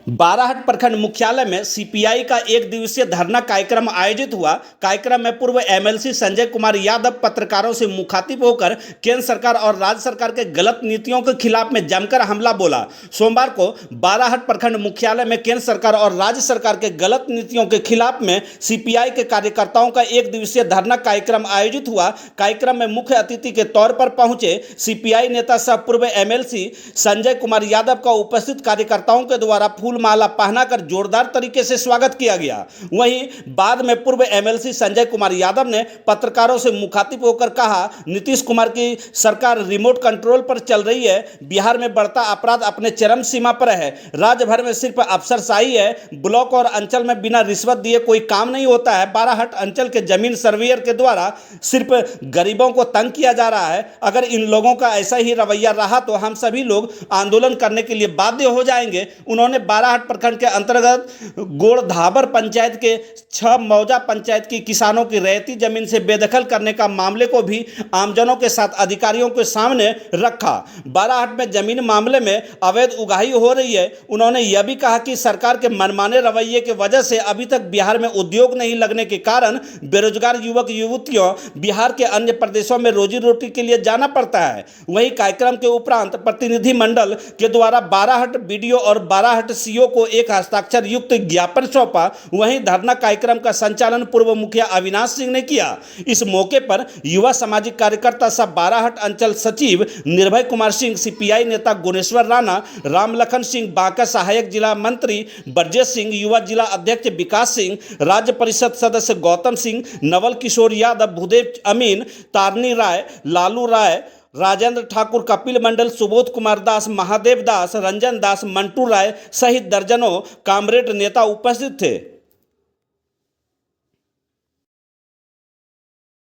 बाराहट प्रखंड मुख्यालय में सीपीआई का एक दिवसीय धरना कार्यक्रम आयोजित हुआ। कार्यक्रम में पूर्व एमएलसी संजय कुमार यादव पत्रकारों से मुखातिब होकर केंद्र सरकार और राज्य सरकार के गलत नीतियों के खिलाफ में जमकर हमला बोला। सोमवार को बाराहट प्रखंड मुख्यालय में केंद्र सरकार और राज्य सरकार के गलत नीतियों के खिलाफ में सीपीआई के कार्यकर्ताओं का एक दिवसीय धरना कार्यक्रम आयोजित हुआ। कार्यक्रम में मुख्य अतिथि के तौर पर पहुंचे सीपीआई नेता सह पूर्व एमएलसी संजय कुमार यादव का उपस्थित कार्यकर्ताओं के द्वारा फूल माला पहनाकर जोरदार तरीके से स्वागत किया गया। वहीं बाद में पूर्व एमएलसी संजय कुमार यादव ने पत्रकारों से मुखातिब होकर कहा, नीतीश कुमार की सरकार रिमोट कंट्रोल पर चल रही है। बिहार में बढ़ता अपराध अपने चरम सीमा पर है। राज्य भर में सिर्फ अफसरशाही है। ब्लॉक और अंचल में बिना रिश्वत दिए कोई काम नहीं होता है। बाराहट अंचल के जमीन सर्वेयर के द्वारा सिर्फ गरीबों को तंग किया जा रहा है। अगर इन लोगों का ऐसा ही रवैया रहा तो हम सभी लोग आंदोलन करने के लिए बाध्य हो जाएंगे। उन्होंने बाराहट प्रखंड के अंतर्गत गोड़धाबर पंचायत के 6 मौजा पंचायत की किसानों की रैयती जमीन से बेदखल करने का मामले को भी आमजनों के साथ अधिकारियों के सामने रखा। बाराहट में जमीन मामले में अवैध उगाही हो रही है। उन्होंने यह भी कहा कि सरकार के मनमाने रवैये की वजह से अभी तक बिहार में उद्योग नहीं लगने के कारण बेरोजगार युवक युवतियों बिहार के अन्य प्रदेशों में रोजी रोटी के लिए जाना पड़ता है। वहीं कार्यक्रम के उपरांत प्रतिनिधि मंडल के द्वारा बाराहट बीडीओ और बाराहट सीओ को एक हस्ताक्षर युक्त ज्ञापन सौंपा। वहीं धरना कार्यक्रम का संचालन पूर्व मुखिया अविनाश सिंह ने किया। इस मौके पर युवा सामाजिक कार्यकर्ता सह बाराहट अंचल सचिव निर्भय कुमार सिंह, सीपीआई नेता गुणेश्वर राणा, रामलखन सिंह, बांका सहायक जिला मंत्री ब्रजेश सिंह, युवा जिला अध्यक्ष विकास सिंह, राज्य परिषद सदस्य गौतम सिंह, नवल किशोर यादव, भूदेव अमीन, तारनी राय, लालू राय, राजेंद्र ठाकुर, कपिल मंडल, सुबोध कुमार दास, महादेव दास, रंजन दास, मंटू राय सहित दर्जनों कामरेड नेता उपस्थित थे।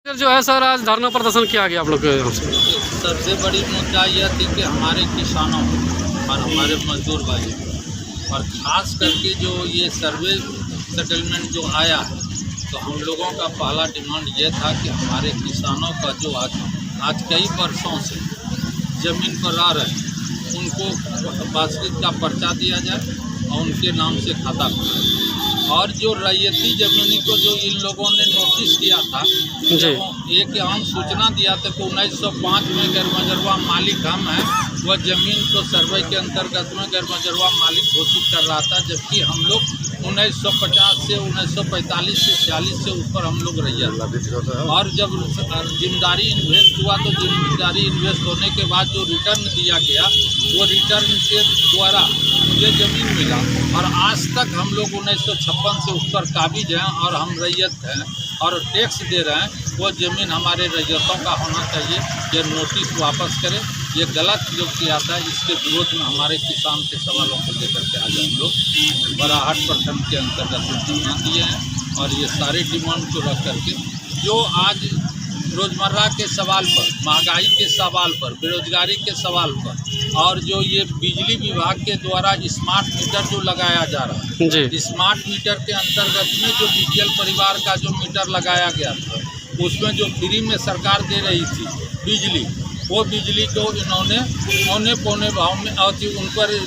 जो है सर, आज धरना प्रदर्शन किया गया आप लोग के यहाँ से। सबसे बड़ी मुद्दा यह थी कि हमारे किसानों और हमारे मजदूर भाई और ख़ास करके जो ये सर्वे सेटलमेंट जो आया है, तो हम लोगों का पहला डिमांड ये था कि हमारे किसानों का जो आज कई वर्षों से ज़मीन पर आ रहे हैं, उनको वास्तविक का पर्चा दिया जाए और उनके नाम से खाता खुला जाए। और जो रैयती ज़मीनी को जो इन लोगों ने नोटिस किया था, एक आम सूचना दिया था कि 1905 में गैरमजरवा मालिक हम हैं, वह ज़मीन को सर्वे के अंतर्गत में गैरमजरवा मालिक घोषित कर रहा था, जबकि हम लोग 1950 से 1945 से 46 से ऊपर हम लोग रैया था। और जब जिम्मेदारी इन्वेस्ट हुआ तो जिम्मेदारी इन्वेस्ट होने के बाद जो रिटर्न दिया गया, वो रिटर्न के द्वारा मुझे ज़मीन मिला। और आज तक हम लोग 1956 से ऊपर काबिज हैं और हम रैयत हैं और टैक्स दे रहे हैं। वो ज़मीन हमारे रैयतों का होना चाहिए। ये नोटिस वापस करें। ये गलत जो किया था, इसके विरोध में हमारे किसान के सवालों को लेकर के आज हम लोग बाराहट प्रखंड के अंतर्गत धरना दिए हैं। और ये सारे डिमांड को रख करके जो आज रोज़मर्रा के सवाल पर, महंगाई के सवाल पर, बेरोजगारी के सवाल पर, और जो ये बिजली विभाग के द्वारा स्मार्ट मीटर जो लगाया जा रहा है, स्मार्ट मीटर के अंतर्गत में जो बीपीएल परिवार का जो मीटर लगाया गया था, उसमें जो फ्री में सरकार दे रही थी बिजली, वो बिजली को इन्होंने औने पौने भाव में उन पर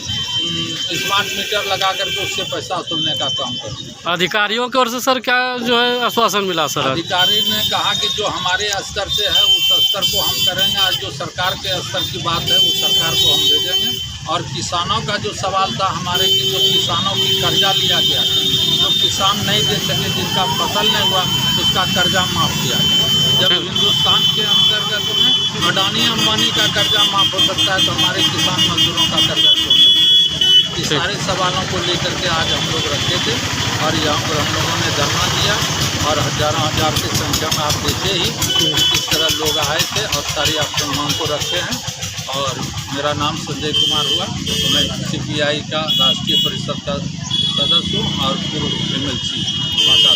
स्मार्ट मीटर लगा करके उससे पैसा वसूलने का काम कर दिया। अधिकारियों की ओर से सर क्या जो है आश्वासन मिला सर? अधिकारी ने कहा कि जो हमारे स्तर से है उस स्तर को हम करेंगे। आज जो सरकार के स्तर की बात है उस सरकार को हम भेजेंगे। और किसानों का जो सवाल था हमारे कि जो किसानों की कर्जा लिया गया था, जो किसान नहीं दे सके, जिनका फसल नहीं हुआ, उसका कर्जा माफ़ किया गया। जब हिंदुस्तान के अंतर्गत में अडानी अंबानी का कर्जा माफ़ हो सकता है तो हमारे किसान मजदूरों का कर्जा क्यों? इस सारे सवालों को लेकर के आज हम लोग रखे थे और यहाँ पर हम लोगों ने धरना दिया। और हज़ारों हजार की संख्या में आप देखे ही किस तरह लोग आए थे और सारी अपनी मांग को रखे हैं। और मेरा नाम संजय कुमार हुआ। मैं सीपीआई का राष्ट्रीय परिषद का सदस्य हूँ और पूर्व एमएलसी बांका।